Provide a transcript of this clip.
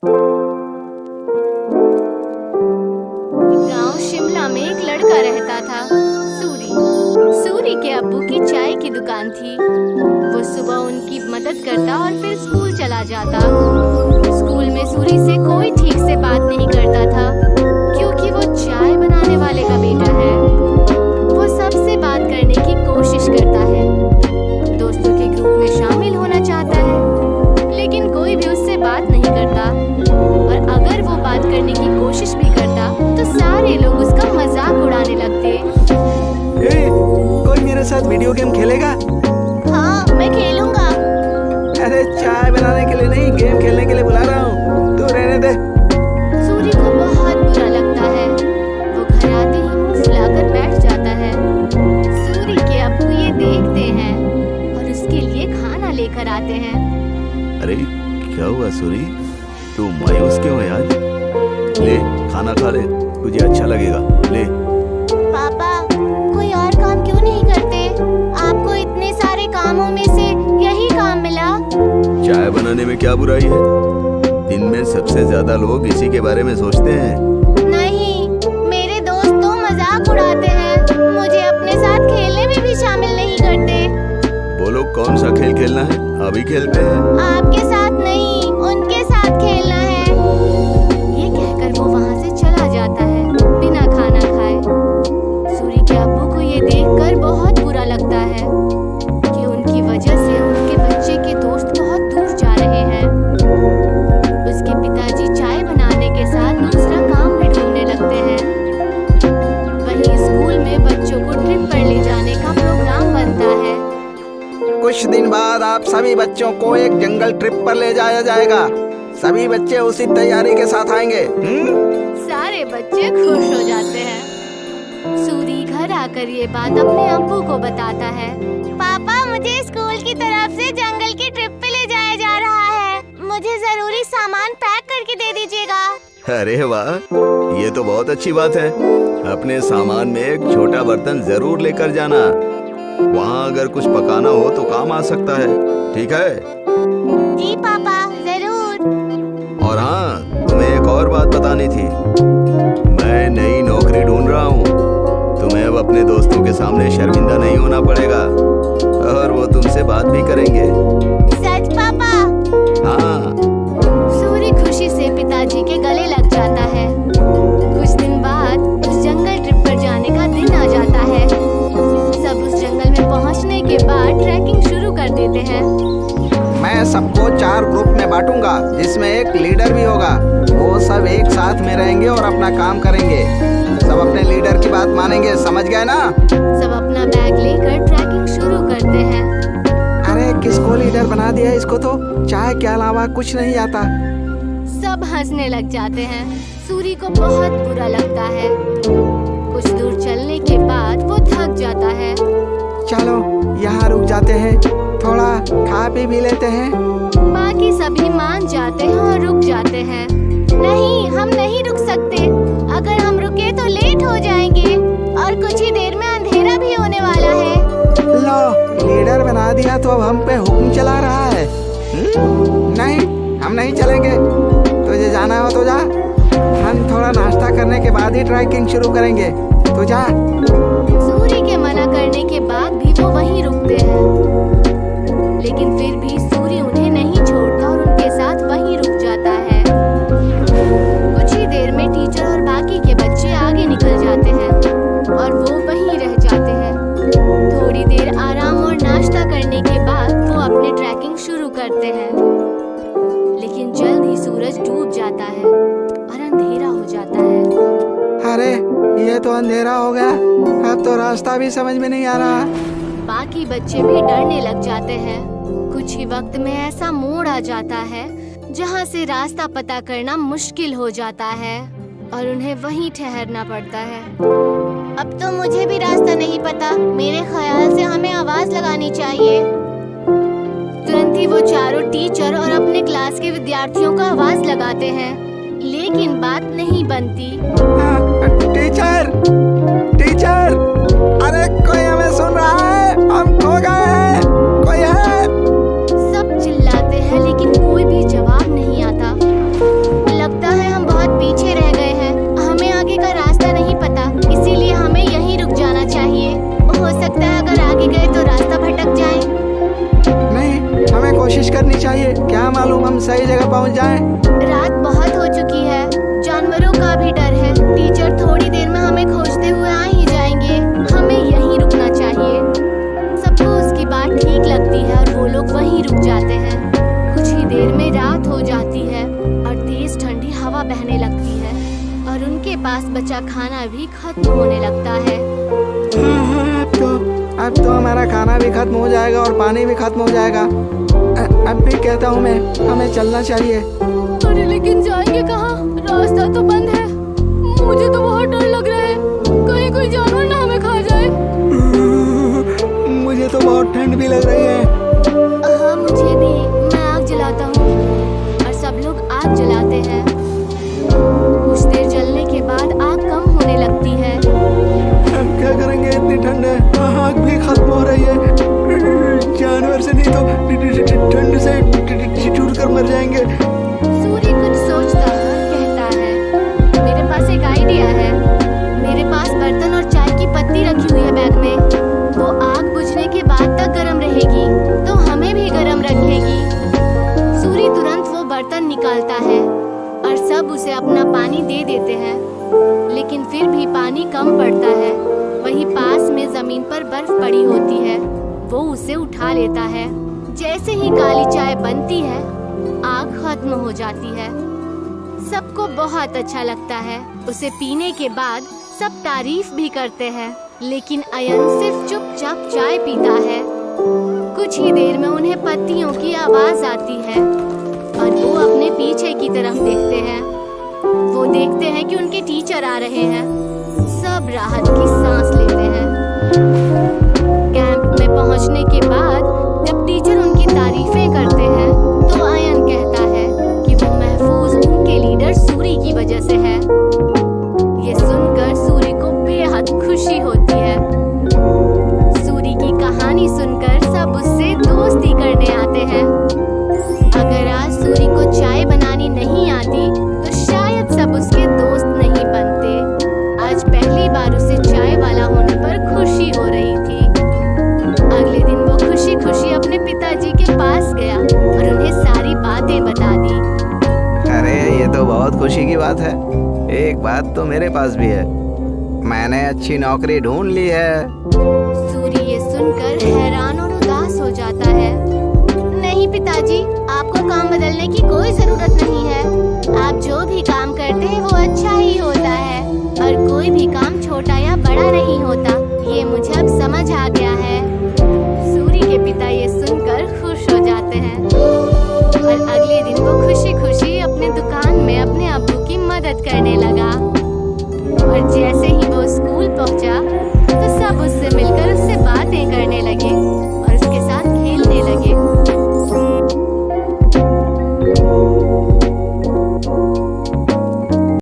गांव शिमला में एक लड़का रहता था, सूरी। सूरी के अब्बू की चाय की दुकान थी। वो सुबह उनकी मदद करता और फिर स्कूल चला जाता। स्कूल में सूरी से कोई ठीक से बात नहीं करता था, क्योंकि वो चाय बनाने वाले का बेटा है। वो सबसे बात करने की कोशिश करता है, दोस्तों के ग्रुप में शामिल होना चाहता है, लेकिन कोई भी उससे बात नहीं करता। और अगर वो बात करने की कोशिश भी करता तो सारे लोग उसका मजाक उड़ाने लगते। कोई मेरे साथ वीडियो गेम खेलेगा? हाँ, मैं खेलूंगा। अरे चाय बनाने के लिए नहीं, गेम खेलने के लिए बुला रहा हूँ, तू रहने दे। सूरी को बहुत बुरा लगता है। वो घर आते ही मुंह फुलाकर बैठ जाता है। सूरी के अब्बू ये देखते हैं और उसके लिए खाना लेकर आते हैं। अरे क्या हुआ सूरी, तू मायूस क्यों है आज? ले खाना खा ले, तुझे अच्छा लगेगा। ले। पापा, कोई और काम क्यों नहीं करते? आपको इतने सारे कामों में से यही काम मिला। चाय बनाने में क्या बुराई है? दिन में सबसे ज्यादा लोग इसी के बारे में सोचते हैं। नहीं, मेरे दोस्त तो मजाक उड़ाते हैं, मुझे अपने साथ खेलने में भी शामिल नहीं करते। बोलो कौन सा खेल खेलना है, अभी खेलते हैं। आपके साथ नहीं, उनके साथ खेलना है। ये कहकर वो वहाँ से चला जाता है बिना खाना खाए। सूरी के अब्बू को ये देखकर बहुत बुरा लगता है कि उनकी वजह से उनके बच्चे के दोस्त बहुत दूर जा रहे हैं। उसके पिताजी चाय बनाने के साथ दूसरा काम भी ढूंढने लगते हैं। वहीं स्कूल में बच्चों को ट्रिप पर ले जाने का प्रोग्राम बनता है। कुछ दिन बाद आप सभी बच्चों को एक जंगल ट्रिप पर ले जाया जाएगा। सभी बच्चे उसी तैयारी के साथ आएंगे। सारे बच्चे खुश हो जाते हैं। सूरी घर आकर ये बात अपने अब्बू को बताता है। पापा, मुझे स्कूल की तरफ से जंगल की ट्रिप पे ले जाया जा रहा है। मुझे जरूरी सामान पैक करके दे दीजिएगा। अरे वाह, ये तो बहुत अच्छी बात है। अपने सामान में एक छोटा बर्तन जरूर लेकर जाना, वहाँ अगर कुछ पकाना हो तो काम आ सकता है। ठीक है? जी पापा, जरूर। और हाँ, तुम्हें एक और बात बतानी थी। मैं नई नौकरी ढूंढ रहा हूँ। तुम्हें अब अपने दोस्तों के सामने शर्मिंदा नहीं होना पड़ेगा और वो तुमसे बात भी करेंगे। सच पापा? हाँ। सूरी खुशी से पिताजी के गले लग जाता है। कुछ दिन बाद उस जंगल ट्रिप पर जाने का दिन आ जाता है। सब उस जंगल में पहुंचने के बाद ट्रैकिंग शुरू कर देते हैं। मैं सबको 4 ग्रुप में बांटूंगा, जिसमें एक लीडर भी होगा। वो सब एक साथ में रहेंगे और अपना काम करेंगे। सब अपने लीडर की बात मानेंगे, समझ गए ना? सब अपना बैग लेकर ट्रैकिंग शुरू करते हैं। अरे किसको लीडर बना दिया? इसको तो चाय के अलावा कुछ नहीं आता। सब हंसने लग जाते हैं। सूरी को बहुत बुरा लगता है। कुछ दूर चलने के बाद वो थक जाता है। चलो यहाँ रुक जाते हैं, थोड़ा खा पी भी लेते हैं। बाकी सभी मान जाते हैं और रुक जाते हैं। नहीं, हम नहीं रुक सकते। अगर हम रुके तो लेट हो जाएंगे और कुछ ही देर में अंधेरा भी होने वाला है। लो, लीडर बना दिया तो अब हम पे हुक्म चला रहा है। नहीं, हम नहीं चलेंगे। तुझे जाना हो तो जा, हम थोड़ा नाश्ता करने के बाद ही ट्रैकिंग शुरू करेंगे। तो जा। सूरी के मना करने के बाद भी वो वहीं रुकते हैं, लेकिन फिर भी सूरी उन्हें नहीं छोड़ता और उनके साथ वहीं रुक जाता है। कुछ ही देर में टीचर और बाकी के बच्चे आगे निकल जाते हैं और वो वहीं रह जाते हैं। थोड़ी देर आराम और नाश्ता करने के बाद वो अपनी ट्रैकिंग शुरू करते हैं, लेकिन जल्द ही सूरज डूब जाता है और अंधेरा हो जाता है। अरे ये तो अंधेरा हो गया, अब तो रास्ता भी समझ में नहीं आ रहा। बाकी बच्चे भी डरने लग जाते हैं। कुछ ही वक्त में ऐसा मोड़ आ जाता है जहाँ से रास्ता पता करना मुश्किल हो जाता है और उन्हें वहीं ठहरना पड़ता है। अब तो मुझे भी रास्ता नहीं पता। मेरे ख्याल से हमें आवाज लगानी चाहिए। तुरंत ही वो चारों टीचर और अपने क्लास के विद्यार्थियों को आवाज लगाते हैं, लेकिन बात नहीं बनती। टीचर, टीचर, अरे कोई हमें सुन रहा है? हम खो गए हैं, कोई है? सब चिल्लाते हैं लेकिन कोई भी जवाब नहीं आता। सही जगह पहुंच जाएं। रात बहुत हो चुकी है, जानवरों का भी डर है। टीचर थोड़ी देर में हमें खोजते हुए आ ही जाएंगे। हमें यहीं रुकना चाहिए। सबको उसकी बात ठीक लगती है और वो लोग वहीं रुक जाते हैं। कुछ ही देर में रात हो जाती है और तेज ठंडी हवा बहने लगती है और उनके पास बचा खाना भी खत्म होने लगता है। अब तो हमारा खाना भी खत्म हो जाएगा और पानी भी खत्म हो जाएगा। अब भी कहता हूँ मैं, हमें चलना चाहिए। अरे लेकिन जाएंगे कहाँ? रास्ता तो बंद है। मुझे तो बहुत डर लग रहा है, कहीं कोई जानवर ना हमें खा जाए। मुझे तो बहुत ठंड भी लग रही है। हाँ मुझे भी। मैं आग जलाता हूँ और सब लोग आग जलाते हैं। कुछ देर जलने के बाद आग कम होने लगती है। अब क्या करेंगे? इतनी ठंड है, आग भी खत्म हो रही है। जानवर से नहीं तो ठंड से छूट कर मर जाएंगे। सूर्य कुछ सोचता हुआ कहता है, मेरे पास एक आइडिया है। मेरे पास बर्तन और चाय की पत्ती रखी हुई है बैग में। वो आग बुझने के बाद तक गर्म रहेगी तो हमें भी गर्म रखेगी। सूर्य तुरंत वो बर्तन निकालता है और सब उसे अपना पानी दे देते हैं, लेकिन फिर भी पानी कम पड़ता है। वहीं पास में जमीन पर बर्फ पड़ी होती है। वो उसे उठा लेता है। जैसे ही काली चाय बनती है, आग खत्म हो जाती है। सबको बहुत अच्छा लगता है। उसे पीने के बाद सब तारीफ भी करते हैं, लेकिन अयन सिर्फ चुपचाप चाय पीता है। कुछ ही देर में उन्हें पत्तियों की आवाज आती है और वो अपने पीछे की तरफ देखते हैं। वो देखते हैं कि उनके टीचर आ रहे हैं। सब राहत की सांस लेते हैं। कैंप में पहुंचने के बाद जब टीचर उनकी तारीफें करते हैं तो अयन कहता है कि वो महफूज उनके लीडर सूरी की वजह से है। ये सुनकर सूरी को बेहद खुशी होती है। सूरी की कहानी सुनकर सब उससे दोस्ती करने आते हैं। अगर आज सूरी को चाय बनानी नहीं आती तो शायद सब उसके दोस्त नहीं बनते। आज पहली बार उसे चाय वाला होने पर खुशी हो रही थी। अगले दिन वो खुशी खुशी अपने पिताजी के पास गया और उन्हें सारी बातें बता दी। अरे ये तो बहुत खुशी की बात है। एक बात तो मेरे पास भी है, मैंने अच्छी नौकरी ढूंढ ली है। सूरी ये सुनकर हैरान और उदास हो जाता है। नहीं पिताजी, आपको काम बदलने की कोई जरूरत नहीं है। आप जो भी काम करते हैं वो अच्छा ही होता है और कोई भी काम छोटा या बड़ा नहीं होता। ये मुझे अब समझ आ गया है। सूरी के पिता ये सुनकर खुश हो जाते हैं और अगले दिन वो खुशी खुशी अपने दुकान में अपने अब्बू की मदद करने लगा। और जैसे ही वो स्कूल पहुंचा तो सब उससे मिलकर उससे बातें करने लगे।